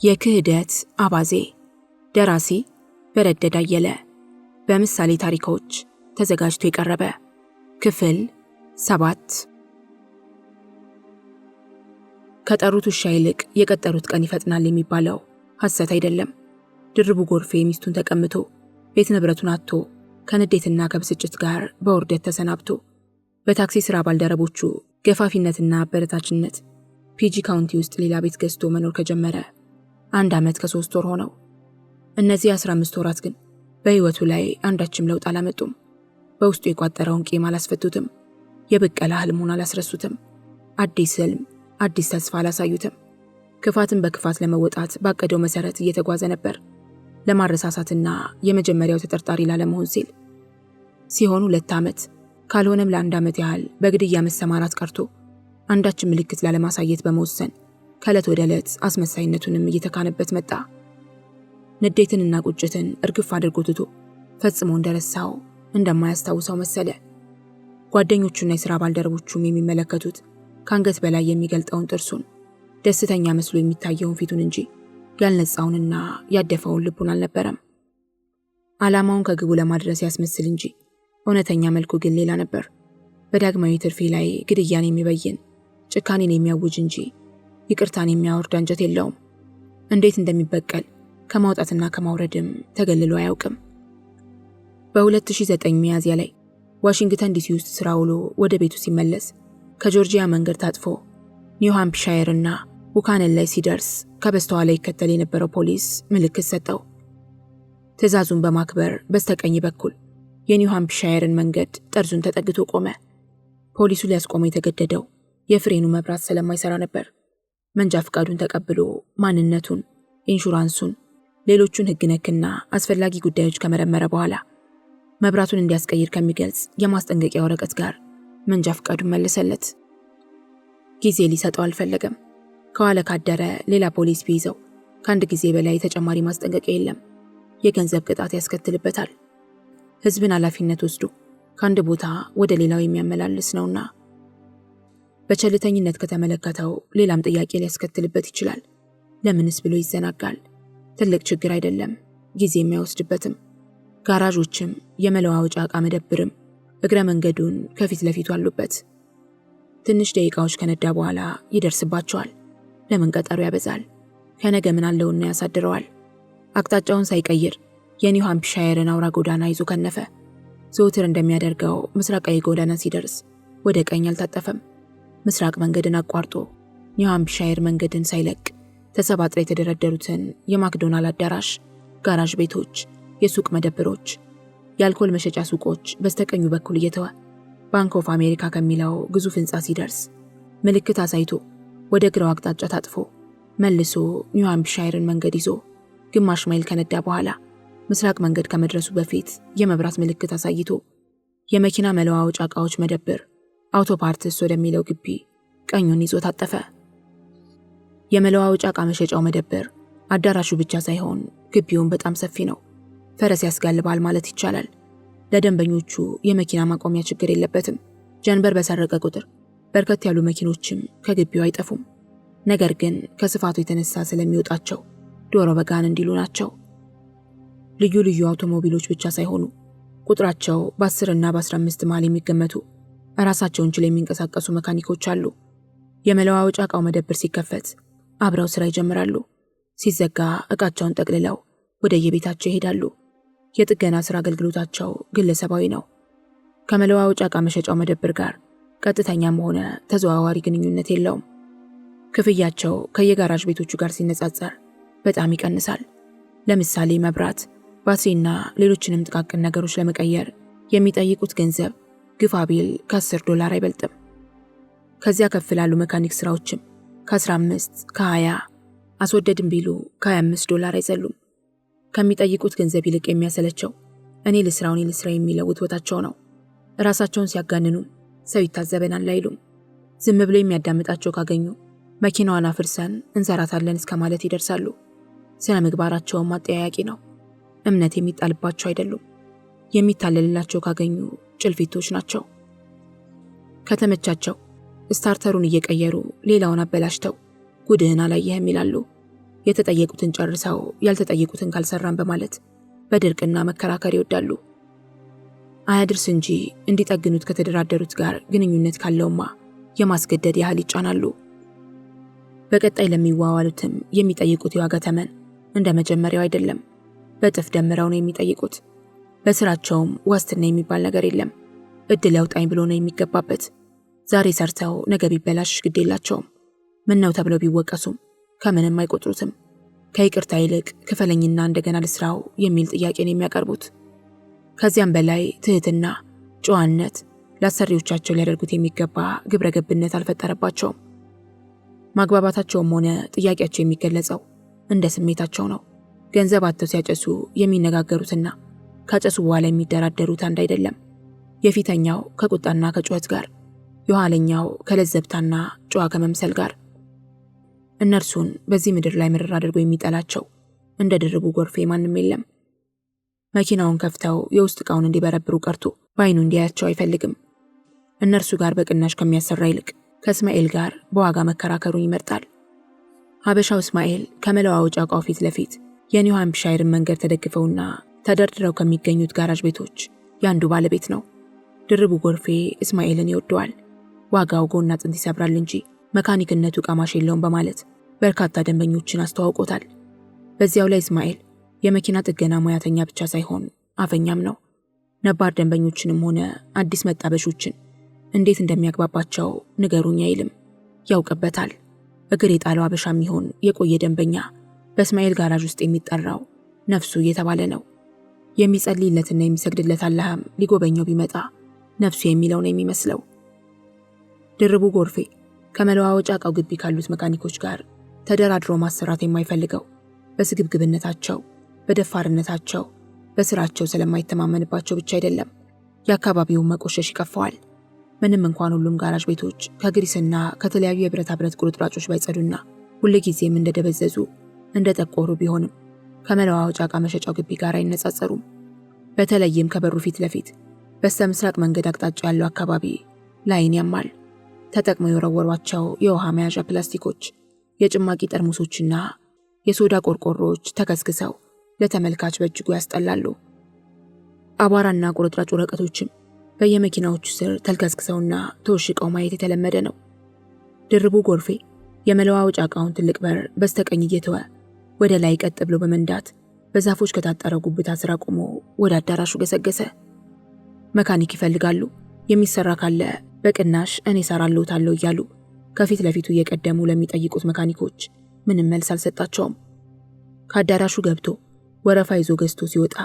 የክህደት አባዜ ደራሲ በረደድ አየለ በምሳሌ ታሪኮች ተዘጋጅቶ የቀረበ ክፍል 7 ከጠሩት ውሻ ይልቅ የቀጠሩት ቀን ይፈጥናል የሚባለው ሐሰት አይደለም። ድርቡ ጎርፌ ሚስቱን ተቀምቶ ቤት ንብረቱን አጥቶ ከንዴትና ከብስጭት ጋር በውርደት ተሰናብቶ በታክሲ ሥራ ባልደረቦቹ ገፋፊነትና አበረታችነት ፒጂ ካውንቲ ውስጥ ሌላ ቤት ገዝቶ መኖር ከጀመረ 1 ዓመት ከ3 ወር ሆነው። እነዚህ 15 ወራት ግን በሕይወቱ ላይ አንዳችም ለውጥ አላመጡም። በውስጡ የቋጠረውን ቂም አላስፈቱትም። የበቀለ ህልሙን አላስረሱትም። አዲስ ህልም፣ አዲስ ተስፋ አላሳዩትም። ክፋትን በክፋት ለመወጣት ባቀደው መሰረት እየተጓዘ ነበር። ለማረሳሳትና የመጀመሪያው ተጠርጣሪ ላለመሆን ሲሆን 2 ዓመት ካልሆነም ለ1 ዓመት ያህል በግድያ መሰማራት ቀርቶ አንዳችም ምልክት ላለማሳየት በመወሰን ከዕለት ወደ ዕለት አስመሳይነቱንም እየተካነበት መጣ። ንዴትንና ቁጭትን እርግፍ አድርጎ ትቶ ፈጽሞ እንደረሳው እንደማያስታውሰው መሰለ። ጓደኞቹና የሥራ ባልደረቦቹም የሚመለከቱት ከአንገት በላይ የሚገልጠውን ጥርሱን፣ ደስተኛ መስሎ የሚታየውን ፊቱን እንጂ ያልነጻውንና ያደፈውን ልቡን አልነበረም። ዓላማውን ከግቡ ለማድረስ ያስመስል እንጂ እውነተኛ መልኩ ግን ሌላ ነበር። በዳግማዊ ትርፌ ላይ ግድያን የሚበይን ጭካኔን የሚያውጅ እንጂ ይቅርታን የሚያወርድ አንጀት የለውም። እንዴት እንደሚበቀል ከማውጣትና ከማውረድም ተገልሎ አያውቅም። በ2009 ሚያዝያ ላይ ዋሽንግተን ዲሲ ውስጥ ሥራ ውሎ ወደ ቤቱ ሲመለስ ከጆርጂያ መንገድ ታጥፎ ኒው ሃምፕሻየር እና ቡካነን ላይ ሲደርስ ከበስተኋላ ይከተል የነበረው ፖሊስ ምልክት ሰጠው። ትዕዛዙን በማክበር በስተቀኝ በኩል የኒው ሃምፕሻየርን መንገድ ጠርዙን ተጠግቶ ቆመ። ፖሊሱ ሊያስቆመው የተገደደው የፍሬኑ መብራት ስለማይሰራ ነበር። መንጃ ፈቃዱን ተቀብሎ ማንነቱን፣ ኢንሹራንሱን፣ ሌሎቹን ሕግ ነክና አስፈላጊ ጉዳዮች ከመረመረ በኋላ መብራቱን እንዲያስቀይር ከሚገልጽ የማስጠንቀቂያ ወረቀት ጋር መንጃ ፈቃዱን መለሰለት። ጊዜ ሊሰጠው አልፈለገም። ከኋላ ካደረ ሌላ ፖሊስ ቢይዘው ከአንድ ጊዜ በላይ ተጨማሪ ማስጠንቀቂያ የለም፣ የገንዘብ ቅጣት ያስከትልበታል። ሕዝብን ኃላፊነት ወስዶ ከአንድ ቦታ ወደ ሌላው የሚያመላልስ ነውና በቸልተኝነት ከተመለከተው ሌላም ጥያቄ ሊያስከትልበት ይችላል። ለምንስ ብሎ ይዘናጋል? ትልቅ ችግር አይደለም፣ ጊዜ የማይወስድበትም። ጋራዦችም የመለዋወጫ ዕቃ መደብርም እግረ መንገዱን ከፊት ለፊቱ አሉበት። ትንሽ ደቂቃዎች ከነዳ በኋላ ይደርስባቸዋል። ለምን ቀጠሮ ያበዛል? ከነገ ምን አለውና ያሳድረዋል። አቅጣጫውን ሳይቀይር የኒው ሃምፕሻየርን አውራ ጎዳና ይዞ ከነፈ። ዘውትር እንደሚያደርገው ምስራቃዊ ጎዳና ሲደርስ ወደ ቀኝ አልታጠፈም። ምስራቅ መንገድን አቋርጦ ኒው ሃምፕሻየር መንገድን ሳይለቅ ተሰባጥረው የተደረደሩትን የማክዶናልድ አዳራሽ፣ ጋራዥ ቤቶች፣ የሱቅ መደብሮች፣ የአልኮል መሸጫ ሱቆች በስተቀኙ በኩል እየተወ ባንክ ኦፍ አሜሪካ ከሚለው ግዙፍ ሕንፃ ሲደርስ ምልክት አሳይቶ ወደ ግራው አቅጣጫ ታጥፎ መልሶ ኒው ሃምፕሻየርን መንገድ ይዞ ግማሽ ማይል ከነዳ በኋላ ምስራቅ መንገድ ከመድረሱ በፊት የመብራት ምልክት አሳይቶ የመኪና መለዋወጫ ዕቃዎች መደብር አውቶፓርትስ ወደሚለው ግቢ ቀኙን ይዞ ታጠፈ። የመለዋወጫ ዕቃ መሸጫው መደብር አዳራሹ ብቻ ሳይሆን ግቢውን በጣም ሰፊ ነው። ፈረስ ያስጋልባል ማለት ይቻላል። ለደንበኞቹ የመኪና ማቆሚያ ችግር የለበትም። ጀንበር በሰረቀ ቁጥር በርከት ያሉ መኪኖችም ከግቢው አይጠፉም። ነገር ግን ከስፋቱ የተነሳ ስለሚወጣቸው ዶሮ በጋን እንዲሉ ናቸው። ልዩ ልዩ አውቶሞቢሎች ብቻ ሳይሆኑ ቁጥራቸው በ10 እና በ15 መሃል የሚገመቱ ራሳቸውን ችለው የሚንቀሳቀሱ መካኒኮች አሉ። የመለዋወጫ ዕቃው መደብር ሲከፈት አብረው ስራ ይጀምራሉ። ሲዘጋ ዕቃቸውን ጠቅልለው ወደ የቤታቸው ይሄዳሉ። የጥገና ስራ አገልግሎታቸው ግለሰባዊ ነው። ከመለዋወጫ ዕቃ መሸጫው መደብር ጋር ቀጥተኛም ሆነ ተዘዋዋሪ ግንኙነት የለውም። ክፍያቸው ከየጋራዥ ቤቶቹ ጋር ሲነጻጸር በጣም ይቀንሳል። ለምሳሌ መብራት፣ ባትሪና ሌሎችንም ጥቃቅን ነገሮች ለመቀየር የሚጠይቁት ገንዘብ ግፋ ቢል $10 አይበልጥም። ከዚያ ከፍ ላሉ መካኒክ ስራዎችም ከ15 ከ20 አስወደድም ቢሉ $25 አይዘሉም። ከሚጠይቁት ገንዘብ ይልቅ የሚያሰለቸው እኔ ልስራ የሚለው ውትወታቸው ነው። ራሳቸውን ሲያጋንኑ ሰው ይታዘበናል አይሉም። ዝም ብሎ የሚያዳምጣቸው ካገኙ መኪናዋን አፍርሰን እንሰራታለን እስከ ማለት ይደርሳሉ። ስነ ምግባራቸውም አጠያያቂ ነው። እምነት የሚጣልባቸው አይደሉም። የሚታለልላቸው ካገኙ ጭልፊቶች ናቸው። ከተመቻቸው ስታርተሩን እየቀየሩ ሌላውን አበላሽተው ጉድህን አላየህም ይላሉ። የተጠየቁትን ጨርሰው ያልተጠየቁትን ካልሰራን በማለት በድርቅና መከራከር ይወዳሉ። አያድርስ እንጂ እንዲጠግኑት ከተደራደሩት ጋር ግንኙነት ካለውማ የማስገደድ ያህል ይጫናሉ። በቀጣይ ለሚዋዋሉትም የሚጠይቁት የዋጋ ተመን እንደ መጀመሪያው አይደለም፣ በጥፍ ደምረው ነው የሚጠይቁት። በስራቸውም ዋስትና የሚባል ነገር የለም። እድል ያውጣኝ ብሎ ነው የሚገባበት። ዛሬ ሰርተው ነገ ቢበላሽ ግድ የላቸውም። ምን ነው ተብለው ቢወቀሱም ከምንም አይቆጥሩትም። ከይቅርታ ይልቅ ክፈለኝና እንደገና ልስራው የሚል ጥያቄን የሚያቀርቡት። ከዚያም በላይ ትህትና፣ ጨዋነት፣ ለአሰሪዎቻቸው ሊያደርጉት የሚገባ ግብረ ገብነት አልፈጠረባቸውም። ማግባባታቸውም ሆነ ጥያቄያቸው የሚገለጸው እንደ ስሜታቸው ነው። ገንዘብ አጥተው ሲያጨሱ የሚነጋገሩትና ካጨሱ በኋላ የሚደራደሩት አንድ አይደለም። የፊተኛው ከቁጣና ከጩኸት ጋር፣ የኋለኛው ከለዘብታና ጨዋ ከመምሰል ጋር። እነርሱን በዚህ ምድር ላይ ምርር አድርጎ የሚጠላቸው እንደ ድርቡ ጎርፌ ማንም የለም። መኪናውን ከፍተው የውስጥ ዕቃውን እንዲበረብሩ ቀርቶ በዓይኑ እንዲያያቸው አይፈልግም። እነርሱ ጋር በቅናሽ ከሚያሰራ ይልቅ ከእስማኤል ጋር በዋጋ መከራከሩን ይመርጣል። ሀበሻው እስማኤል ከመለዋወጫ ዕቃው ፊት ለፊት የኒው ሃምፕሻየርን መንገድ ተደግፈውና ተደርድረው ከሚገኙት ጋራዥ ቤቶች ያንዱ ባለቤት ነው። ድርቡ ጎርፌ እስማኤልን ይወደዋል። ዋጋው ጎና አጥንት ይሰብራል እንጂ መካኒክነቱ ቃማሽ የለውም በማለት በርካታ ደንበኞችን አስተዋውቆታል። በዚያው ላይ እስማኤል የመኪና ጥገና ሙያተኛ ብቻ ሳይሆን አፈኛም ነው። ነባር ደንበኞችንም ሆነ አዲስ መጣበሾችን እንዴት እንደሚያግባባቸው ንገሩኝ አይልም፣ ያውቅበታል። እግር የጣለው አበሻም ይሆን የቆየ ደንበኛ በእስማኤል ጋራዥ ውስጥ የሚጠራው ነፍሱ እየተባለ ነው። የሚጸልይለትና የሚሰግድለት አላህም ሊጎበኘው ቢመጣ ነፍሱ የሚለው ነው የሚመስለው። ድርቡ ጎርፌ ከመለዋወጫ ዕቃው ግቢ ካሉት መካኒኮች ጋር ተደራድሮ ማሰራት የማይፈልገው በስግብግብነታቸው፣ በደፋርነታቸው፣ በስራቸው ስለማይተማመንባቸው ብቻ አይደለም። የአካባቢውን መቆሸሽ ይቀፈዋል። ምንም እንኳን ሁሉም ጋራዥ ቤቶች ከግሪስና ከተለያዩ የብረታ ብረት ቁርጥራጮች ባይጸዱና ሁልጊዜም እንደደበዘዙ እንደጠቆሩ ቢሆንም ከመለዋወጫ ዕቃ መሸጫው ግቢ ጋር አይነጻጸሩም። በተለይም ከበሩ ፊት ለፊት በስተ ምስራቅ መንገድ አቅጣጫ ያለው አካባቢ ላይን ያማል። ተጠቅመው የወረወሯቸው የውሃ መያዣ ፕላስቲኮች፣ የጭማቂ ጠርሙሶችና የሶዳ ቆርቆሮዎች ተከስክሰው ለተመልካች በእጅጉ ያስጠላሉ። አቧራና ቁርጥራጭ ወረቀቶችም በየመኪናዎቹ ስር ተልከስክሰውና ተወሽቀው ማየት የተለመደ ነው። ድርቡ ጎርፌ የመለዋወጫ ዕቃውን ትልቅ በር በስተቀኝ እየተወ ወደ ላይ ቀጥ ብሎ በመንዳት በዛፎች ከታጠረው ጉብታ ስራ ቆሞ ወደ አዳራሹ ገሰገሰ። መካኒክ ይፈልጋሉ፣ የሚሰራ ካለ በቅናሽ እኔ እሰራለሁታለሁ እያሉ ከፊት ለፊቱ እየቀደሙ ለሚጠይቁት መካኒኮች ምንም መልስ አልሰጣቸውም። ከአዳራሹ ገብቶ ወረፋ ይዞ ገዝቶ ሲወጣ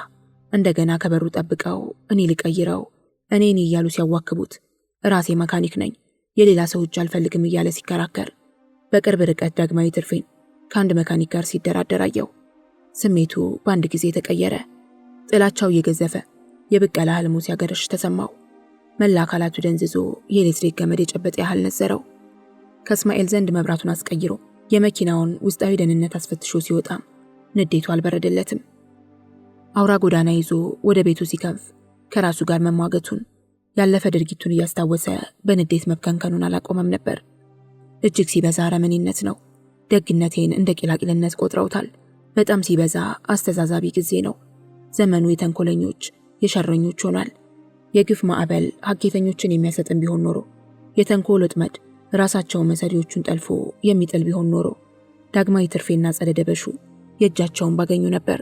እንደገና ከበሩ ጠብቀው እኔ ልቀይረው እኔ እያሉ ሲያዋክቡት ራሴ መካኒክ ነኝ የሌላ ሰው እጅ አልፈልግም እያለ ሲከራከር በቅርብ ርቀት ዳግማዊ ትርፌን ከአንድ መካኒክ ጋር ሲደራደር አየው። ስሜቱ በአንድ ጊዜ ተቀየረ። ጥላቻው እየገዘፈ የብቀላ ህልሙ ሲያገረሽ ተሰማው። መላ አካላቱ ደንዝዞ የኤሌክትሪክ ገመድ የጨበጠ ያህል ነዘረው። ከእስማኤል ዘንድ መብራቱን አስቀይሮ የመኪናውን ውስጣዊ ደህንነት አስፈትሾ ሲወጣም ንዴቱ አልበረደለትም። አውራ ጎዳና ይዞ ወደ ቤቱ ሲከንፍ ከራሱ ጋር መሟገቱን ያለፈ ድርጊቱን እያስታወሰ በንዴት መብከንከኑን አላቆመም ነበር። እጅግ ሲበዛ አረመኔነት ነው። ደግነቴን እንደ ቂላቂልነት ቆጥረውታል። በጣም ሲበዛ አስተዛዛቢ ጊዜ ነው። ዘመኑ የተንኮለኞች የሸረኞች ሆኗል። የግፍ ማዕበል ሀኬተኞችን የሚያሰጥም ቢሆን ኖሮ፣ የተንኮል ወጥመድ ራሳቸውን መሰሪዎቹን ጠልፎ የሚጥል ቢሆን ኖሮ ዳግማዊ ትርፌና ጸደደበሹ የእጃቸውን ባገኙ ነበር።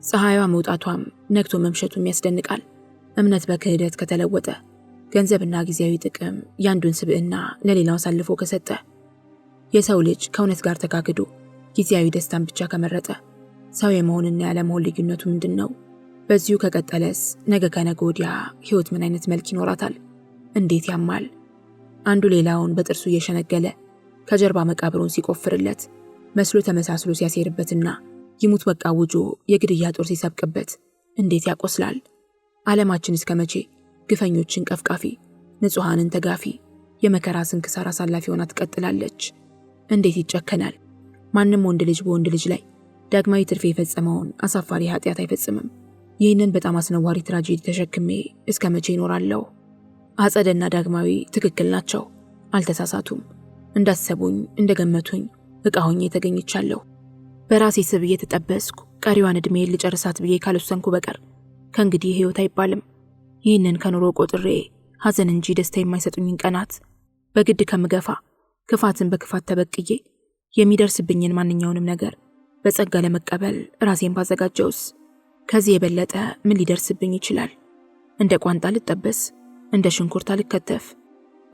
ፀሐይዋ መውጣቷም ነግቶ መምሸቱም ያስደንቃል። እምነት በክህደት ከተለወጠ፣ ገንዘብና ጊዜያዊ ጥቅም ያንዱን ስብዕና ለሌላው አሳልፎ ከሰጠ፣ የሰው ልጅ ከእውነት ጋር ተካክዶ ጊዜያዊ ደስታን ብቻ ከመረጠ ሰው የመሆንና ያለመሆን ልዩነቱ ምንድን ነው? በዚሁ ከቀጠለስ ነገ ከነገ ወዲያ ሕይወት ምን አይነት መልክ ይኖራታል? እንዴት ያማል! አንዱ ሌላውን በጥርሱ እየሸነገለ ከጀርባ መቃብሩን ሲቆፍርለት መስሎ ተመሳስሎ ሲያሴርበትና ይሙት በቃ ውጆ የግድያ ጦር ሲሰብቅበት እንዴት ያቆስላል! ዓለማችን እስከ መቼ ግፈኞችን ቀፍቃፊ፣ ንጹሐንን ተጋፊ፣ የመከራ ስንክሳር አሳላፊ ሆና ትቀጥላለች? እንዴት ይጨከናል! ማንም ወንድ ልጅ በወንድ ልጅ ላይ ዳግማዊ ትርፌ የፈጸመውን አሳፋሪ ኃጢአት አይፈጽምም። ይህንን በጣም አስነዋሪ ትራጀዲ ተሸክሜ እስከ መቼ ይኖራለሁ? አጸደና ዳግማዊ ትክክል ናቸው፣ አልተሳሳቱም። እንዳሰቡኝ እንደገመቱኝ ዕቃ ሆኜ ተገኝቻለሁ። በራሴ ስብ እየተጠበስኩ ቀሪዋን ዕድሜዬን ልጨርሳት ብዬ ካልወሰንኩ በቀር ከእንግዲህ ሕይወት አይባልም። ይህንን ከኑሮ ቆጥሬ ሐዘን እንጂ ደስታ የማይሰጡኝን ቀናት በግድ ከምገፋ ክፋትን በክፋት ተበቅዬ የሚደርስብኝን ማንኛውንም ነገር በጸጋ ለመቀበል ራሴን ባዘጋጀውስ ከዚህ የበለጠ ምን ሊደርስብኝ ይችላል? እንደ ቋንጣ ልጠበስ፣ እንደ ሽንኩርት ልከተፍ፣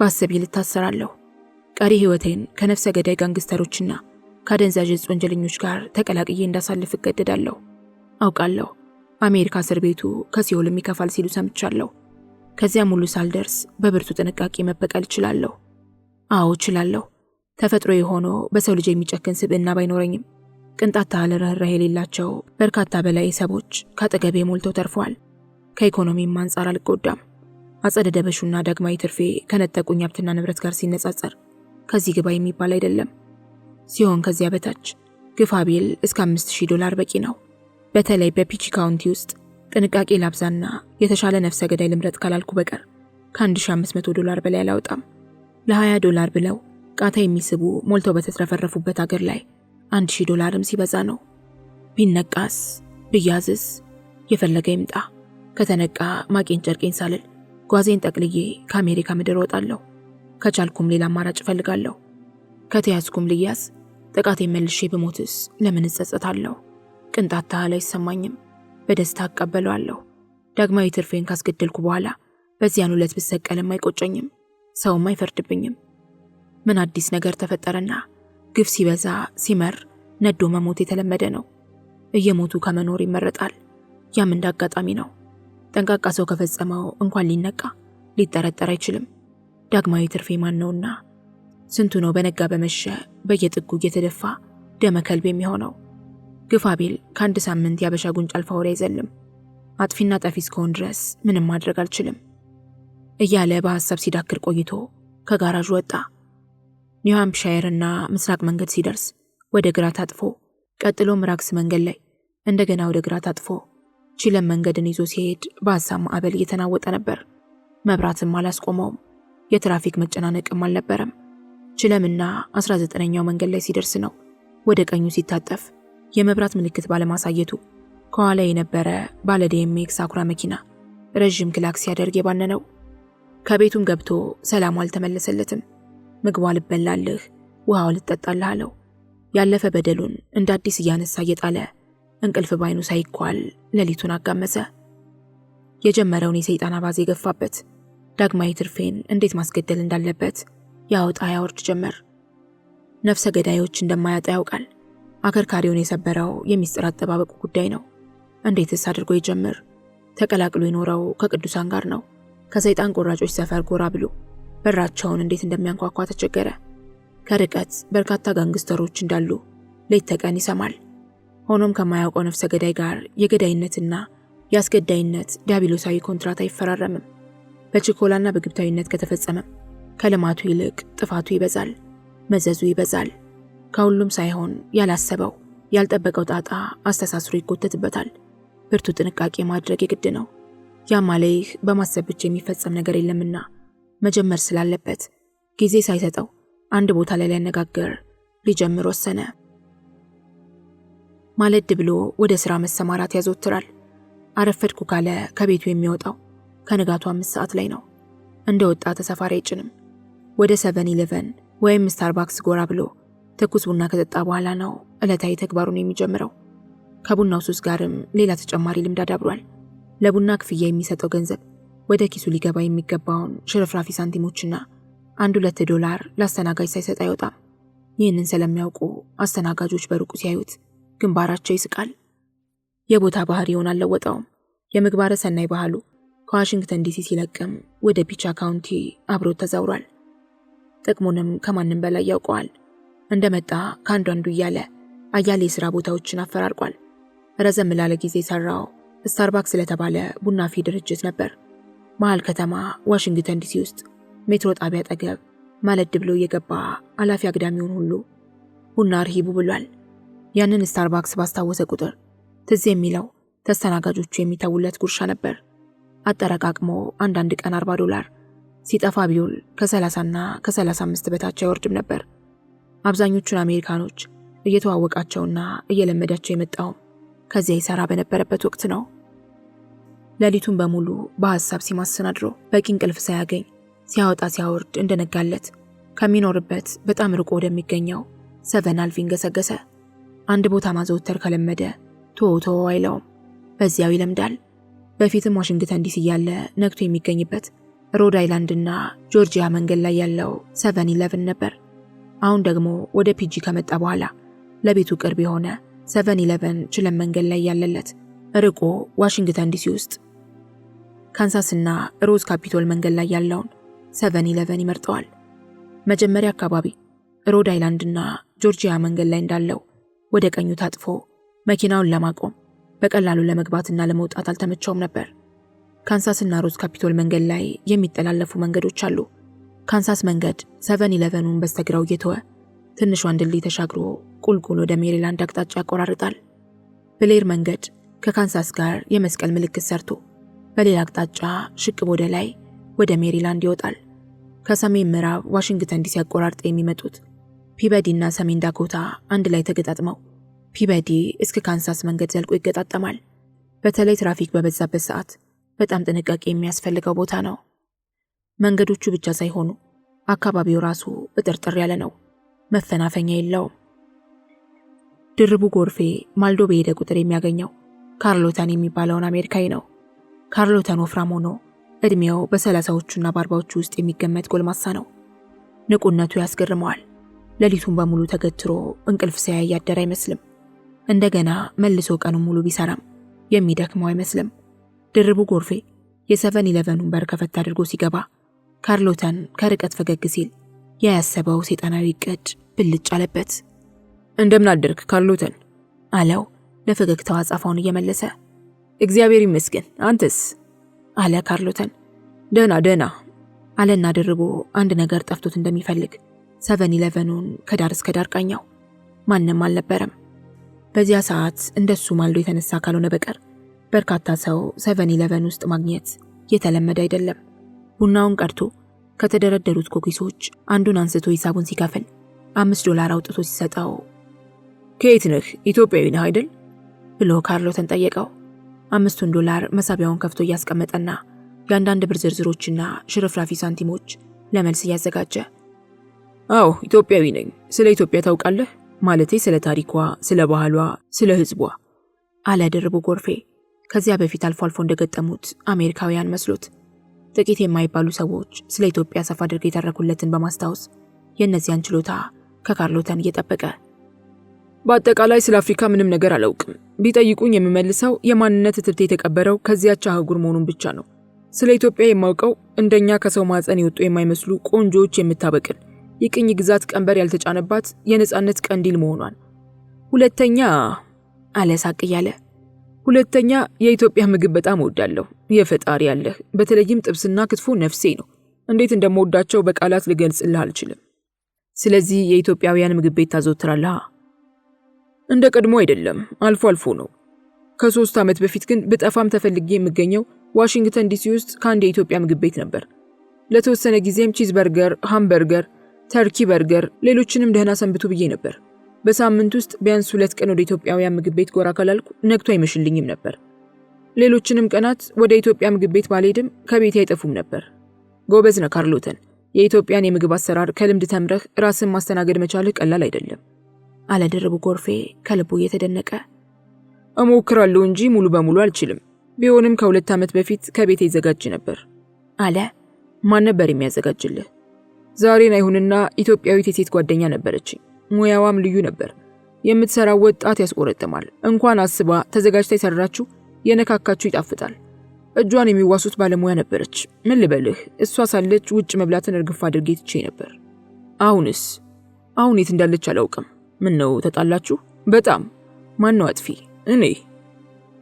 በአሰቤ ልታሰራለሁ። ቀሪ ሕይወቴን ከነፍሰ ገዳይ ጋንግስተሮችና ከአደንዛዥ ዕፅ ወንጀለኞች ጋር ተቀላቅዬ እንዳሳልፍ እገደዳለሁ። አውቃለሁ አሜሪካ እስር ቤቱ ከሲኦልም ይከፋል ሲሉ ሰምቻለሁ። ከዚያም ሁሉ ሳልደርስ በብርቱ ጥንቃቄ መበቀል እችላለሁ። አዎ እችላለሁ። ተፈጥሮ የሆነው በሰው ልጅ የሚጨክን ስብዕና ባይኖረኝም ቅንጣት ታህል ርኅራኄ የሌላቸው በርካታ በላይ ሰዎች ካጠገቤ ሞልተው ተርፈዋል። ከኢኮኖሚም አንጻር አልጎዳም። አጸደ ደበሹና ዳግማዊ ትርፌ ከነጠቁኝ ሀብትና ንብረት ጋር ሲነጻጸር ከዚህ ግባ የሚባል አይደለም። ሲሆን ከዚያ በታች ግፋ ቢል እስከ $5000 በቂ ነው። በተለይ በፒቺ ካውንቲ ውስጥ ጥንቃቄ ላብዛና የተሻለ ነፍሰ ገዳይ ልምረጥ ካላልኩ በቀር $1500 በላይ አላወጣም። $20 ብለው ቃታ የሚስቡ ሞልተው በተትረፈረፉበት አገር ላይ $1000ም ሲበዛ ነው። ቢነቃስ ብያዝስ የፈለገ ይምጣ። ከተነቃ ማቄን ጨርቄን ሳልል ጓዜን ጠቅልዬ ከአሜሪካ ምድር ወጣለሁ። ከቻልኩም ሌላ አማራጭ እፈልጋለሁ። ከተያዝኩም ልያዝ፣ ጥቃቴን መልሼ ብሞትስ ለምን እጸጸታለሁ? ቅንጣት ታህል አይሰማኝም። በደስታ አቀበለዋለሁ። ዳግማዊ ትርፌን ካስገደልኩ በኋላ በዚያን ዕለት ብሰቀልም አይቆጨኝም፣ ሰውም አይፈርድብኝም። ምን አዲስ ነገር ተፈጠረና? ግፍ ሲበዛ ሲመር ነዶ መሞት የተለመደ ነው። እየሞቱ ከመኖር ይመረጣል። ያም እንደ አጋጣሚ ነው። ጠንቃቃ ሰው ከፈጸመው እንኳን ሊነቃ ሊጠረጠር አይችልም። ዳግማዊ ትርፌ ማን ነውና? ስንቱ ነው በነጋ በመሸ በየጥጉ እየተደፋ ደመ ከልብ የሚሆነው? ግፋ ቢል ከአንድ ሳምንት ያበሻ ጉንጭ አልፋ ወሬ አይዘልም። አጥፊና ጠፊ እስከሆን ድረስ ምንም ማድረግ አልችልም እያለ በሐሳብ ሲዳክር ቆይቶ ከጋራዡ ወጣ። ኒው ሃምፕሻየርና ምስራቅ መንገድ ሲደርስ ወደ ግራ ታጥፎ፣ ቀጥሎም ራክስ መንገድ ላይ እንደገና ወደ ግራ ታጥፎ ቺለም መንገድን ይዞ ሲሄድ በሐሳብ ማዕበል እየተናወጠ ነበር። መብራትም አላስቆመውም። የትራፊክ መጨናነቅም አልነበረም። ቺለምና 19ኛው መንገድ ላይ ሲደርስ ነው ወደ ቀኙ ሲታጠፍ የመብራት ምልክት ባለማሳየቱ ከኋላ የነበረ ባለ ዲኤምኤክስ አኩራ መኪና ረዥም ክላክስ ሲያደርግ የባነነው። ከቤቱም ገብቶ ሰላሙ አልተመለሰለትም። ምግቡ ልበላልህ፣ ውሃው ልጠጣልህ አለው። ያለፈ በደሉን እንደ አዲስ እያነሳ እየጣለ እንቅልፍ ባይኑ ሳይኳል ሌሊቱን አጋመሰ። የጀመረውን የሰይጣን አባዜ የገፋበት። ዳግማዊ ትርፌን እንዴት ማስገደል እንዳለበት ያወጣ ያወርድ ጀመር። ነፍሰ ገዳዮች እንደማያጣ ያውቃል። አከርካሪውን የሰበረው የሚስጥር አጠባበቁ ጉዳይ ነው። እንዴትስ አድርጎ ይጀምር? ተቀላቅሎ የኖረው ከቅዱሳን ጋር ነው። ከሰይጣን ቆራጮች ሰፈር ጎራ ብሎ በራቸውን እንዴት እንደሚያንኳኳ ተቸገረ። ከርቀት በርካታ ጋንግስተሮች እንዳሉ ሌት ተቀን ይሰማል። ሆኖም ከማያውቀው ነፍሰ ገዳይ ጋር የገዳይነትና የአስገዳይነት ዲያብሎሳዊ ኮንትራት አይፈራረምም። በችኮላና በግብታዊነት ከተፈጸመም ከልማቱ ይልቅ ጥፋቱ ይበዛል፣ መዘዙ ይበዛል። ከሁሉም ሳይሆን ያላሰበው ያልጠበቀው ጣጣ አስተሳስሮ ይጎተትበታል። ብርቱ ጥንቃቄ ማድረግ የግድ ነው። ያም አለይህ በማሰብ ብቻ የሚፈጸም ነገር የለምና መጀመር ስላለበት ጊዜ ሳይሰጠው አንድ ቦታ ላይ ሊያነጋግር ሊጀምር ወሰነ። ማለድ ብሎ ወደ ሥራ መሰማራት ያዘወትራል። አረፈድኩ ካለ ከቤቱ የሚወጣው ከንጋቱ 5 ሰዓት ላይ ነው። እንደ ወጣ ተሳፋሪ አይጭንም። ወደ 7-11 ወይም ስታርባክስ ጎራ ብሎ ትኩስ ቡና ከጠጣ በኋላ ነው ዕለታዊ ተግባሩን የሚጀምረው። ከቡናው ሱስ ጋርም ሌላ ተጨማሪ ልምድ አዳብሯል። ለቡና ክፍያ የሚሰጠው ገንዘብ ወደ ኪሱ ሊገባ የሚገባውን ሽርፍራፊ ሳንቲሞችና $1-2 ለአስተናጋጅ ሳይሰጥ አይወጣም። ይህንን ስለሚያውቁ አስተናጋጆች በሩቁ ሲያዩት ግንባራቸው ይስቃል። የቦታ ባህሪውን አልለወጠውም። የምግባረ ሰናይ ባህሉ ከዋሽንግተን ዲሲ ሲለቅም ወደ ፒቻ ካውንቲ አብሮት ተዛውሯል። ጥቅሙንም ከማንም በላይ ያውቀዋል። እንደመጣ ከአንዱ አንዱ እያለ አያሌ የሥራ ቦታዎችን አፈራርቋል። ረዘም ላለ ጊዜ ሰራው ስታርባክስ ስለተባለ ቡና ፊ ድርጅት ነበር። መሃል ከተማ ዋሽንግተን ዲሲ ውስጥ ሜትሮ ጣቢያ አጠገብ ማለድ ብሎ እየገባ አላፊ አግዳሚውን ሁሉ ቡና አርሂቡ ብሏል። ያንን ስታርባክስ ባስታወሰ ቁጥር ትዝ የሚለው ተስተናጋጆቹ የሚተውለት ጉርሻ ነበር። አጠረቃቅሞ አንዳንድ ቀን $40 ሲጠፋ ቢውል ከ30 እና ከ35 በታች አይወርድም ነበር። አብዛኞቹን አሜሪካኖች እየተዋወቃቸውና እየለመዳቸው የመጣው ከዚያ ይሰራ በነበረበት ወቅት ነው። ሌሊቱን በሙሉ በሐሳብ ሲማስን አድሮ በቂ እንቅልፍ ሳያገኝ ሲያወጣ ሲያወርድ እንደነጋለት ከሚኖርበት በጣም ርቆ ወደሚገኘው ሰቨን አልቪን ገሰገሰ። አንድ ቦታ ማዘውተር ከለመደ ቶቶ አይለውም፣ በዚያው ይለምዳል። በፊትም ዋሽንግተን ዲሲ ያለ ነግቶ የሚገኝበት ሮድ አይላንድና ጆርጂያ መንገድ ላይ ያለው 7-11 ነበር። አሁን ደግሞ ወደ ፒጂ ከመጣ በኋላ ለቤቱ ቅርብ የሆነ 7-11 ችለን መንገድ ላይ ያለለት ርቆ ዋሽንግተን ዲሲ ውስጥ ካንሳስና ሮዝ ካፒቶል መንገድ ላይ ያለውን 7-11 ይመርጠዋል። መጀመሪያ አካባቢ ሮድ አይላንድና ጆርጂያ መንገድ ላይ እንዳለው ወደ ቀኙ ታጥፎ መኪናውን ለማቆም በቀላሉ ለመግባትና ለመውጣት አልተመቸውም ነበር። ካንሳስና ሮዝ ካፒቶል መንገድ ላይ የሚተላለፉ መንገዶች አሉ። ካንሳስ መንገድ 7-11ን በስተግራው እየተወ ትንሿን ድልድይ ተሻግሮ ቁልቁል ወደ ሜሪላንድ አቅጣጫ ያቆራርጣል። ብሌር መንገድ ከካንሳስ ጋር የመስቀል ምልክት ሰርቶ በሌላ አቅጣጫ ሽቅብ ወደ ላይ ወደ ሜሪላንድ ይወጣል። ከሰሜን ምዕራብ ዋሽንግተን ዲሲ ያቆራርጠ የሚመጡት ፒበዲ እና ሰሜን ዳኮታ አንድ ላይ ተገጣጥመው ፒበዲ እስከ ካንሳስ መንገድ ዘልቆ ይገጣጠማል። በተለይ ትራፊክ በበዛበት ሰዓት በጣም ጥንቃቄ የሚያስፈልገው ቦታ ነው። መንገዶቹ ብቻ ሳይሆኑ አካባቢው ራሱ እጥርጥር ያለ ነው፣ መፈናፈኛ የለውም። ድርቡ ጎርፌ ማልዶ በሄደ ቁጥር የሚያገኘው ካርሎተን የሚባለውን አሜሪካዊ ነው። ካርሎተን ወፍራም ሆኖ እድሜው በ30ዎቹና በ40ዎቹ ውስጥ የሚገመት ጎልማሳ ነው። ንቁነቱ ያስገርመዋል። ሌሊቱን በሙሉ ተገትሮ እንቅልፍ ሳያይ ያደረ አይመስልም። እንደገና መልሶ ቀኑን ሙሉ ቢሰራም የሚደክመው አይመስልም። ድርቡ ጎርፌ የ7-11ን በር ከፈት አድርጎ ሲገባ ካርሎተን ከርቀት ፈገግ ሲል ያያሰበው ሰይጣናዊ እቅድ ብልጭ አለበት። እንደምን አደርክ ካርሎተን አለው ለፈገግታው አጻፋውን እየመለሰ። እግዚአብሔር ይመስገን፣ አንተስ አለ ካርሎተን። ደህና አለና ድርቡ አንድ ነገር ጠፍቶት እንደሚፈልግ 7-11ን ከዳር እስከ ዳር ቃኛው። ማንም አልነበረም። በዚያ ሰዓት እንደሱ ማልዶ የተነሳ ካልሆነ በቀር በርካታ ሰው 7-11 ውስጥ ማግኘት የተለመደ አይደለም። ቡናውን ቀድቶ ከተደረደሩት ኮኪሶች አንዱን አንስቶ ሂሳቡን ሲከፍል $5 አውጥቶ ሲሰጠው ከየት ነህ? ኢትዮጵያዊ ነህ አይደል? ብሎ ካርሎተን ጠየቀው። $5 መሳቢያውን ከፍቶ እያስቀመጠና የአንዳንድ ብር ዝርዝሮችና ሽርፍራፊ ሳንቲሞች ለመልስ እያዘጋጀ አዎ ኢትዮጵያዊ ነኝ። ስለ ኢትዮጵያ ታውቃለህ? ማለቴ ስለ ታሪኳ፣ ስለ ባህሏ፣ ስለ ሕዝቧ አለ ድርቡ ጎርፌ። ከዚያ በፊት አልፎ አልፎ እንደገጠሙት አሜሪካውያን መስሎት ጥቂት የማይባሉ ሰዎች ስለ ኢትዮጵያ ሰፋ አድርገው የተረኩለትን በማስታወስ የእነዚያን ችሎታ ከካርሎተን እየጠበቀ በአጠቃላይ ስለ አፍሪካ ምንም ነገር አላውቅም። ቢጠይቁኝ የምመልሰው የማንነት እትብቴ የተቀበረው ከዚያች አህጉር መሆኑን ብቻ ነው። ስለ ኢትዮጵያ የማውቀው እንደኛ ከሰው ማህፀን የወጡ የማይመስሉ ቆንጆዎች የምታበቅል የቅኝ ግዛት ቀንበር ያልተጫነባት የነጻነት ቀንዲል መሆኗን። ሁለተኛ አለ ሳቅ እያለ ሁለተኛ የኢትዮጵያ ምግብ በጣም እወዳለሁ። የፈጣሪ ያለህ በተለይም ጥብስና ክትፎ ነፍሴ ነው። እንዴት እንደምወዳቸው በቃላት ልገልጽልህ አልችልም። ስለዚህ የኢትዮጵያውያን ምግብ ቤት ታዘወትራለህ? እንደ ቀድሞ አይደለም፣ አልፎ አልፎ ነው። ከ3 ዓመት በፊት ግን በጠፋም ተፈልጌ የምገኘው ዋሽንግተን ዲሲ ውስጥ ከአንድ የኢትዮጵያ ምግብ ቤት ነበር። ለተወሰነ ጊዜም ቺዝበርገር፣ ሃምበርገር፣ ተርኪ በርገር፣ ሌሎችንም ደህና ሰንብቱ ብዬ ነበር። በሳምንት ውስጥ ቢያንስ 2 ቀን ወደ ኢትዮጵያውያን ምግብ ቤት ጎራ ካላልኩ ነግቶ አይመሽልኝም ነበር። ሌሎችንም ቀናት ወደ ኢትዮጵያ ምግብ ቤት ባልሄድም ከቤት አይጠፉም ነበር። ጎበዝ ነህ ካርሎተን። የኢትዮጵያን የምግብ አሰራር ከልምድ ተምረህ ራስን ማስተናገድ መቻልህ ቀላል አይደለም አለ ድርቡ ጎርፌ ከልቡ እየተደነቀ። እሞክራለሁ እንጂ ሙሉ በሙሉ አልችልም። ቢሆንም ከ2 ዓመት በፊት ከቤት ይዘጋጅ ነበር አለ። ማን ነበር የሚያዘጋጅልህ? ዛሬን አይሁንና ኢትዮጵያዊት የሴት ጓደኛ ነበረችኝ። ሙያዋም ልዩ ነበር። የምትሰራው ወጣት ያስቆረጥማል። እንኳን አስባ ተዘጋጅታ የሰራችው የነካካችሁ ይጣፍጣል። እጇን የሚዋሱት ባለሙያ ነበረች። ምን ልበልህ፣ እሷ ሳለች ውጭ መብላትን እርግፍ አድርጌ ትቼ ነበር። አሁን የት እንዳለች አላውቅም። ምን ነው ተጣላችሁ? በጣም። ማን ነው አጥፊ? እኔ።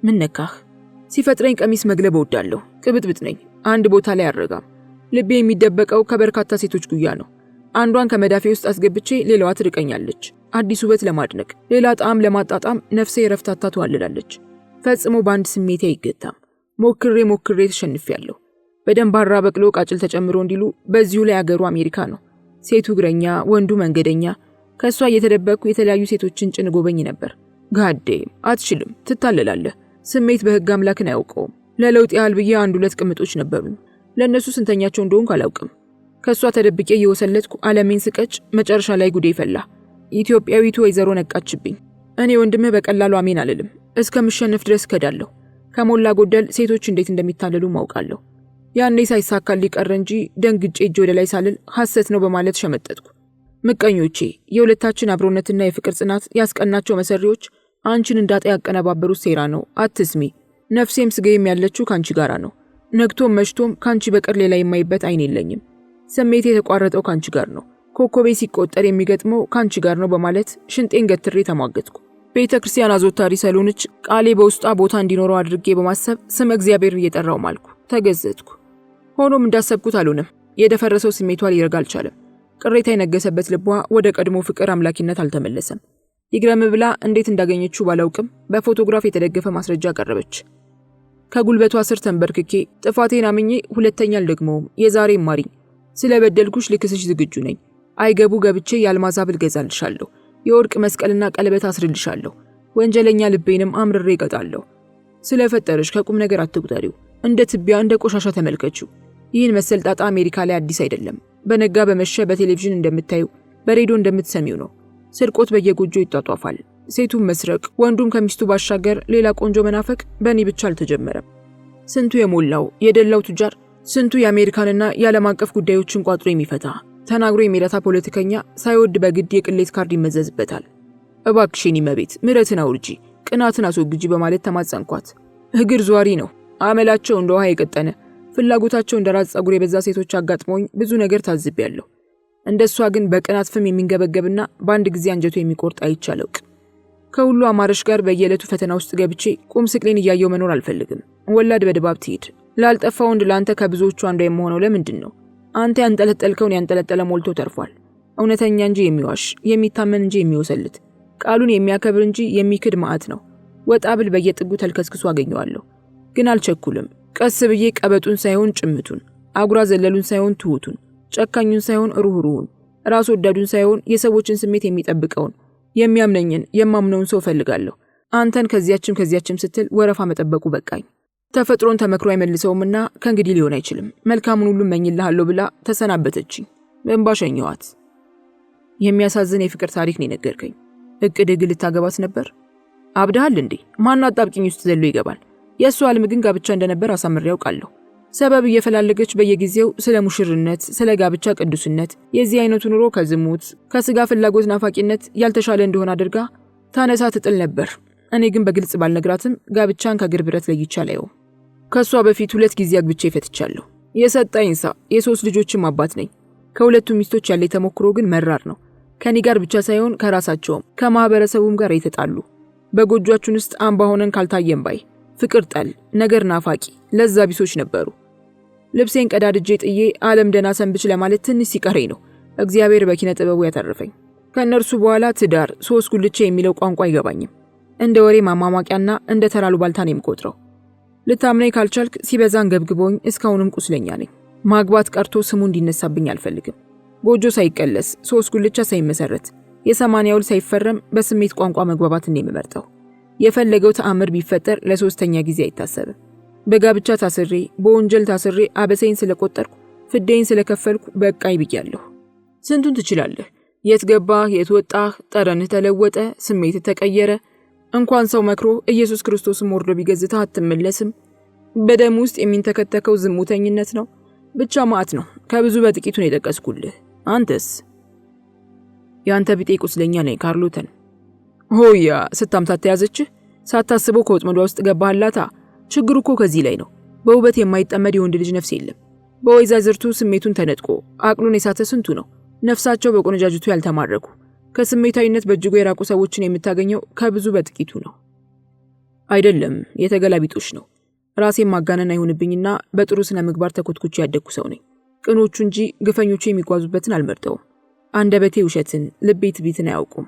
ምን ነካህ? ሲፈጥረኝ ቀሚስ መግለብ እወዳለሁ። ቅብጥብጥ ነኝ። አንድ ቦታ ላይ አረጋም። ልቤ የሚደበቀው ከበርካታ ሴቶች ጉያ ነው። አንዷን ከመዳፌ ውስጥ አስገብቼ ሌላዋ ትርቀኛለች። አዲስ ውበት ለማድነቅ፣ ሌላ ጣዕም ለማጣጣም ነፍሴ ረፍታታ ትዋልላለች። ፈጽሞ በአንድ ስሜቴ አይገታም። ሞክሬ ተሸንፌያለሁ። በደንባራ በቅሎ ቃጭል ተጨምሮ እንዲሉ በዚሁ ላይ አገሩ አሜሪካ ነው። ሴቱ እግረኛ፣ ወንዱ መንገደኛ፣ ከሷ እየተደበቅኩ የተለያዩ ሴቶችን ጭን ጎበኝ ነበር። ጋዴም አትችልም፣ ትታለላለህ። ስሜት በህግ አምላክን አያውቀውም። ለለውጥ ያህል ብዬ 1-2 ቅምጦች ነበሩኝ። ለእነሱ ስንተኛቸው እንደሆንኩ አላውቅም። ከሷ ተደብቄ እየወሰለትኩ ዓለሜን ስቀጭ መጨረሻ ላይ ጉዴ ፈላ። ኢትዮጵያዊቱ ወይዘሮ ነቃችብኝ። እኔ ወንድምህ በቀላሉ አሜን አልልም። እስከምሸነፍ ድረስ ከዳለሁ። ከሞላ ጎደል ሴቶች እንዴት እንደሚታለሉ ማውቃለሁ። ያኔ ሳይሳካልኝ ቀረ እንጂ ደንግጬ እጅ ወደ ላይ ሳልል ሐሰት ነው በማለት ሸመጠጥኩ። ምቀኞቼ፣ የሁለታችን አብሮነትና የፍቅር ጽናት ያስቀናቸው መሰሪዎች አንቺን እንዳጣ ያቀነባበሩት ሴራ ነው። አትስሚ። ነፍሴም ስጋዬም ያለችው ካንቺ ጋራ ነው። ነግቶም መሽቶም ካንቺ በቀር ሌላ የማይበት አይን የለኝም። ስሜቴ የተቋረጠው ካንቺ ጋር ነው። ኮከቤ ሲቆጠር የሚገጥመው ካንቺ ጋር ነው በማለት ሽንጤን ገትሬ ተሟገትኩ። ቤተ ክርስቲያን አዘውታሪ ሰሎንች ቃሌ በውስጧ ቦታ እንዲኖረው አድርጌ በማሰብ ስመ እግዚአብሔር እየጠራው ማልኩ። ተገዘትኩ። ሆኖም እንዳሰብኩት አልሆነም። የደፈረሰው ስሜቷ ሊረጋ አልቻለም። ቅሬታ የነገሰበት ልቧ ወደ ቀድሞ ፍቅር አምላኪነት አልተመለሰም። ይግረም ብላ እንዴት እንዳገኘችው ባላውቅም በፎቶግራፍ የተደገፈ ማስረጃ አቀረበች። ከጉልበቷ ስር ተንበርክኬ ጥፋቴን አምኜ ሁለተኛ አልደግመውም፣ የዛሬ ማሪኝ፣ ስለበደልኩሽ ልክስሽ ዝግጁ ነኝ። አይገቡ ገብቼ የአልማዝ ሐብል ገዛልሻለሁ፣ የወርቅ መስቀልና ቀለበት አስርልሻለሁ፣ ወንጀለኛ ልቤንም አምርሬ እቀጣለሁ። ስለፈጠረሽ ከቁም ነገር አትቁጠሪው፣ እንደ ትቢያ እንደ ቆሻሻ ተመልከችው። ይህን መሰል ጣጣ አሜሪካ ላይ አዲስ አይደለም። በነጋ በመሸ በቴሌቪዥን እንደምታዩ በሬዲዮ እንደምትሰሚው ነው። ስርቆት በየጎጆ ይጧጧፋል። ሴቱም መስረቅ፣ ወንዱም ከሚስቱ ባሻገር ሌላ ቆንጆ መናፈቅ በእኔ ብቻ አልተጀመረም። ስንቱ የሞላው የደላው ቱጃር፣ ስንቱ የአሜሪካንና የዓለም አቀፍ ጉዳዮችን ቋጥሮ የሚፈታ ተናግሮ የሚረታ ፖለቲከኛ ሳይወድ በግድ የቅሌት ካርድ ይመዘዝበታል። እባክሽን ይመቤት ምሕረትን አውርጂ፣ ቅናትን አስወግጂ በማለት ተማጸንኳት። እግር ዟሪ ነው አመላቸው፣ እንደ ውሃ የቀጠነ ፍላጎታቸው እንደ ራስ ጸጉር የበዛ ሴቶች አጋጥመውኝ ብዙ ነገር ታዝቤያለሁ። እንደሷ ግን በቅናት ፍም የሚንገበገብና በአንድ ጊዜ አንጀቱ የሚቆርጥ አይቻለውቅ። ከሁሉ አማረሽ ጋር በየዕለቱ ፈተና ውስጥ ገብቼ ቁም ስቅሌን እያየው መኖር አልፈልግም። ወላድ በድባብ ትሄድ። ላልጠፋ ወንድ ለአንተ ከብዙዎቹ አንዷ የምሆነው ለምንድን ነው? አንተ ያንጠለጠልከውን ያንጠለጠለ ሞልቶ ተርፏል። እውነተኛ እንጂ የሚዋሽ የሚታመን እንጂ የሚወሰልት ቃሉን የሚያከብር እንጂ የሚክድ ማዕት ነው። ወጣ ብል በየጥጉ ተልከስክሶ አገኘዋለሁ። ግን አልቸኩልም። ቀስ ብዬ ቀበጡን ሳይሆን ጭምቱን፣ አጉራ ዘለሉን ሳይሆን ትሁቱን፣ ጨካኙን ሳይሆን ሩህሩሁን፣ ራስ ወዳዱን ሳይሆን የሰዎችን ስሜት የሚጠብቀውን የሚያምነኝን የማምነውን ሰው ፈልጋለሁ። አንተን ከዚያችም ስትል ወረፋ መጠበቁ በቃኝ። ተፈጥሮን ተመክሮ አይመልሰውምና ከእንግዲህ ሊሆን አይችልም። መልካሙን ሁሉ እመኝልሃለሁ ብላ ተሰናበተችኝ። በእንባ ሸኘኋት። የሚያሳዝን የፍቅር ታሪክ ነው የነገርከኝ። እቅድህ ግን ልታገባት ነበር? አብደሃል እንዴ? ማን አጣብቂኝ ውስጥ ዘሎ ይገባል? የእሷ ህልም ግን ጋብቻ እንደነበር አሳምሬ ያውቃለሁ። ሰበብ እየፈላለገች በየጊዜው ስለ ሙሽርነት፣ ስለ ጋብቻ ቅዱስነት፣ የዚህ አይነቱ ኑሮ ከዝሙት ከስጋ ፍላጎት ናፋቂነት ያልተሻለ እንደሆነ አድርጋ ታነሳ ትጥል ነበር። እኔ ግን በግልጽ ባልነግራትም ጋብቻን ከእግር ብረት ለይቼ አላየውም። ከሷ በፊት 2 ጊዜ አግብቼ ፈትቻለሁ። የሰጣይንሳ የ3 ልጆችም አባት ነኝ። ከሁለቱ ሚስቶች ያለ ተሞክሮ ግን መራር ነው። ከኔ ጋር ብቻ ሳይሆን ከራሳቸውም ከማህበረሰቡም ጋር የተጣሉ በጎጆአችን ውስጥ አምባ ሆነን ካልታየም ባይ ፍቅር ጠል ነገር ናፋቂ ለዛ ቢሶች ነበሩ። ልብሴን ቀዳድጄ ጥዬ ዓለም ደና ሰንብች ለማለት ትንሽ ሲቀረኝ ነው እግዚአብሔር በኪነ ጥበቡ ያተረፈኝ። ከነርሱ በኋላ ትዳር 3 ጉልቻ የሚለው ቋንቋ አይገባኝም። እንደ ወሬ ማማማቂያና እንደ ተራሉ ባልታን የምቆጥረው። ልታምነኝ ካልቻልክ ሲበዛን ገብግቦኝ እስካሁንም ቁስለኛ ነኝ። ማግባት ቀርቶ ስሙ እንዲነሳብኝ አልፈልግም። ጎጆ ሳይቀለስ 3 ጉልቻ ሳይመሰረት የ80 ውል ሳይፈረም በስሜት ቋንቋ መግባባትን የምመርጠው። የፈለገው ተአምር ቢፈጠር ለ3ኛ ጊዜ አይታሰብም። በጋብቻ ታስሬ በወንጀል ታስሬ አበሰይን ስለቆጠርኩ ፍዴን ስለከፈልኩ በቃይ ብያለሁ። ስንቱን ትችላለህ? የት ገባህ? የት ወጣህ? ጠረንህ ተለወጠ፣ ስሜት ተቀየረ። እንኳን ሰው መክሮ ኢየሱስ ክርስቶስም ወርዶ ቢገዝታ አትመለስም። በደም ውስጥ የሚንተከተከው ዝሙተኝነት ነው። ብቻ ማዕት ነው። ከብዙ በጥቂቱ ነው የጠቀስኩልህ። አንተስ? ያንተ ቢጤ ቁስለኛ ነኝ ካርሎተን። ሆያ ስታምታት ያዘችህ። ሳታስበው ከወጥመዷ ውስጥ ገባህላታ። ችግሩ እኮ ከዚህ ላይ ነው። በውበት የማይጠመድ የወንድ ልጅ ነፍስ የለም። በወይዛዝርቱ ስሜቱን ተነጥቆ አቅሉን የሳተ ስንቱ ነው። ነፍሳቸው በቆነጃጅቱ ያልተማረኩ ከስሜታዊነት በእጅጉ የራቁ ሰዎችን የምታገኘው ከብዙ በጥቂቱ ነው። አይደለም፣ የተገላቢጦሽ ነው። ራሴን ማጋነን አይሆንብኝና በጥሩ ስነ ምግባር ተኮትኩቼ ያደግኩ ሰው ነኝ። ቅኖቹ እንጂ ግፈኞቹ የሚጓዙበትን አልመርጠውም። አንደበቴ ውሸትን፣ ልቤ ትዕቢትን አያውቁም።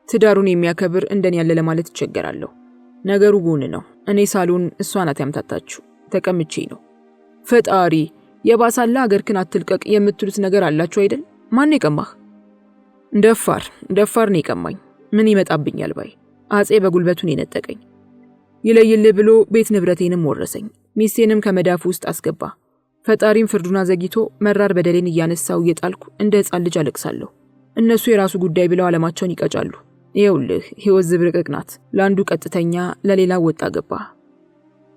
ትዳሩን የሚያከብር እንደኔ ያለ ለማለት እቸገራለሁ። ነገሩ ጎን ነው። እኔ ሳሎን፣ እሷ ናት ያምታታችሁ። ተቀምጬ ነው። ፈጣሪ የባሳላ አገርክን አትልቀቅ የምትሉት ነገር አላችሁ አይደል? ማን የቀማህ? ደፋር ነው የቀማኝ። ምን ይመጣብኛል ባይ አጼ በጉልበቱን የነጠቀኝ። ይለይልህ ብሎ ቤት ንብረቴንም ወረሰኝ። ሚስቴንም ከመዳፉ ውስጥ አስገባ። ፈጣሪም ፍርዱን አዘግይቶ መራር በደሌን እያነሳው እየጣልኩ እንደ ሕፃን ልጅ አለቅሳለሁ። እነሱ የራሱ ጉዳይ ብለው ዓለማቸውን ይቀጫሉ። ይኸውልህ ሕይወት ዝብርቅቅ ናት። ለአንዱ ቀጥተኛ፣ ለሌላ ወጣ ገባ።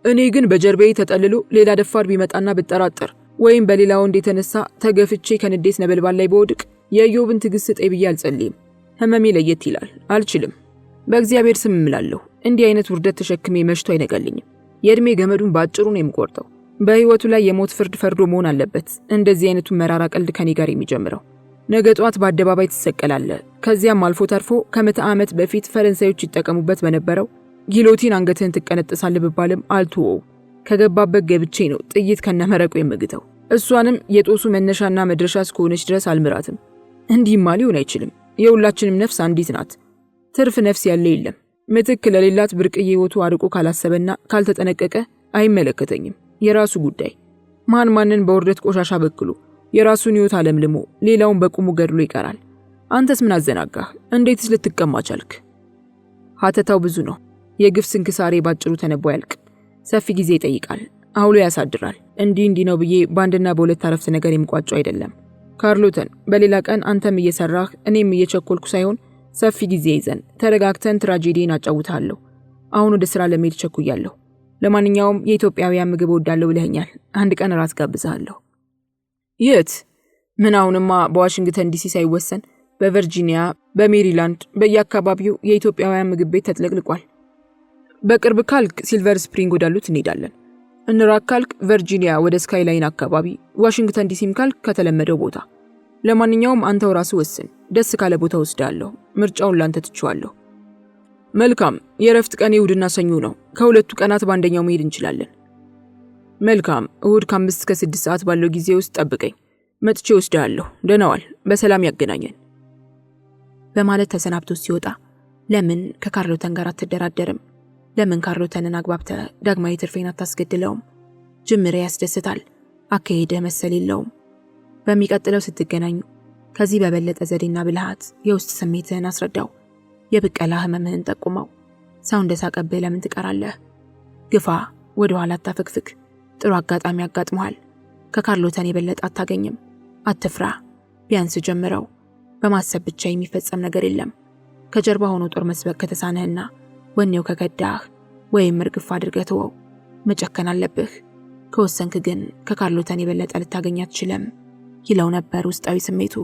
እኔ ግን በጀርባዬ ተጠልሎ ሌላ ደፋር ቢመጣና ብጠራጠር ወይም በሌላ ወንድ የተነሳ ተገፍቼ ከንዴት ነበልባል ላይ በወድቅ የኢዮብን ትዕግስት ስጠኝ ብዬ አልጸልይም። ህመሜ ለየት ይላል። አልችልም። በእግዚአብሔር ስም እምላለሁ እንዲህ አይነት ውርደት ተሸክሜ መሽቶ አይነጋልኝም። የዕድሜ ገመዱን በአጭሩ ነው የምቆርጠው። በሕይወቱ ላይ የሞት ፍርድ ፈርዶ መሆን አለበት እንደዚህ አይነቱን መራራ ቀልድ ከኔ ጋር የሚጀምረው። ነገ ጧት በአደባባይ ትሰቀላለህ። ከዚያም አልፎ ተርፎ ከ100 ዓመት በፊት ፈረንሳዮች ይጠቀሙበት በነበረው ጊሎቲን አንገትህን ትቀነጥሳለህ ብባልም አልተወው። ከገባበት ገብቼ ነው ጥይት ከነመረቁ የምግተው። እሷንም የጦሱ መነሻና መድረሻ እስከሆነች ድረስ አልምራትም። እንዲህማ ሊሆን አይችልም። የሁላችንም ነፍስ አንዲት ናት። ትርፍ ነፍስ ያለ የለም። ምትክ ለሌላት ብርቅዬ ሕይወቱ አርቆ ካላሰበና ካልተጠነቀቀ አይመለከተኝም። የራሱ ጉዳይ። ማንን በውርደት ቆሻሻ በክሎ የራሱን ሕይወት አለምልሞ ሌላውን በቁሙ ገድሎ ይቀራል። አንተስ ምን አዘናጋህ? እንዴትስ ልትቀማ ቻልክ? ሀተታው ብዙ ነው። የግፍ ስንክሳሬ ባጭሩ ተነቦ ያልቅ። ሰፊ ጊዜ ይጠይቃል። አውሎ ያሳድራል። እንዲህ ነው ብዬ በአንድና በሁለት አረፍተ ነገር የሚቋጨው አይደለም። ካርሎተን፣ በሌላ ቀን አንተም እየሰራህ እኔም እየቸኮልኩ ሳይሆን ሰፊ ጊዜ ይዘን ተረጋግተን ትራጄዲን አጫውታለሁ። አሁን ወደ ስራ ለመሄድ ቸኩያለሁ። ለማንኛውም የኢትዮጵያውያን ምግብ ወዳለው ብለኛል። አንድ ቀን ራስ ጋብዛለሁ። የት? ምን አሁንማ በዋሽንግተን ዲሲ ሳይወሰን በቨርጂኒያ፣ በሜሪላንድ በየአካባቢው የኢትዮጵያውያን ምግብ ቤት ተጥለቅልቋል። በቅርብ ካልክ ሲልቨር ስፕሪንግ ወዳሉት እንሄዳለን። እንራቅ ካልክ ቨርጂኒያ ወደ ስካይላይን አካባቢ፣ ዋሽንግተን ዲሲም ካልክ ከተለመደው ቦታ። ለማንኛውም አንተው ራስህ ወስን። ደስ ካለ ቦታ ወስዳለሁ። ምርጫውን ላንተ ትችዋለሁ። መልካም። የረፍት ቀን እሁድና ሰኞ ነው። ከሁለቱ ቀናት በአንደኛው መሄድ እንችላለን። መልካም። እሁድ ከ5 እስከ 6 ሰዓት ባለው ጊዜ ውስጥ ጠብቀኝ። መጥቼ ወስዳለሁ። ደህና ዋል። በሰላም ያገናኘን በማለት ተሰናብቶ ሲወጣ ለምን ከካርሎተን ጋር አትደራደርም? ለምን ካርሎተንን አግባብተ ዳግማዊ ትርፌን አታስገድለውም? ጅምሬ ያስደስታል። አካሄደ መሰል የለውም። በሚቀጥለው ስትገናኙ ከዚህ በበለጠ ዘዴና ብልሃት የውስጥ ስሜትህን አስረዳው። የብቀላ ህመምህን ጠቁመው። ሰው እንደሳቀብህ ለምን ትቀራለህ? ግፋ፣ ወደ ኋላ አታፈግፍግ። ጥሩ አጋጣሚ አጋጥመዋል። ከካርሎተን የበለጠ አታገኝም። አትፍራ። ቢያንስ ጀምረው። በማሰብ ብቻ የሚፈጸም ነገር የለም። ከጀርባ ሆኖ ጦር መስበቅ ከተሳነህና ወኔው ከገዳህ ወይም እርግፍ አድርገህ ተወው። መጨከን አለብህ። ከወሰንክ ግን ከካርሎተን የበለጠ ልታገኝ አትችልም ይለው ነበር ውስጣዊ ስሜቱ።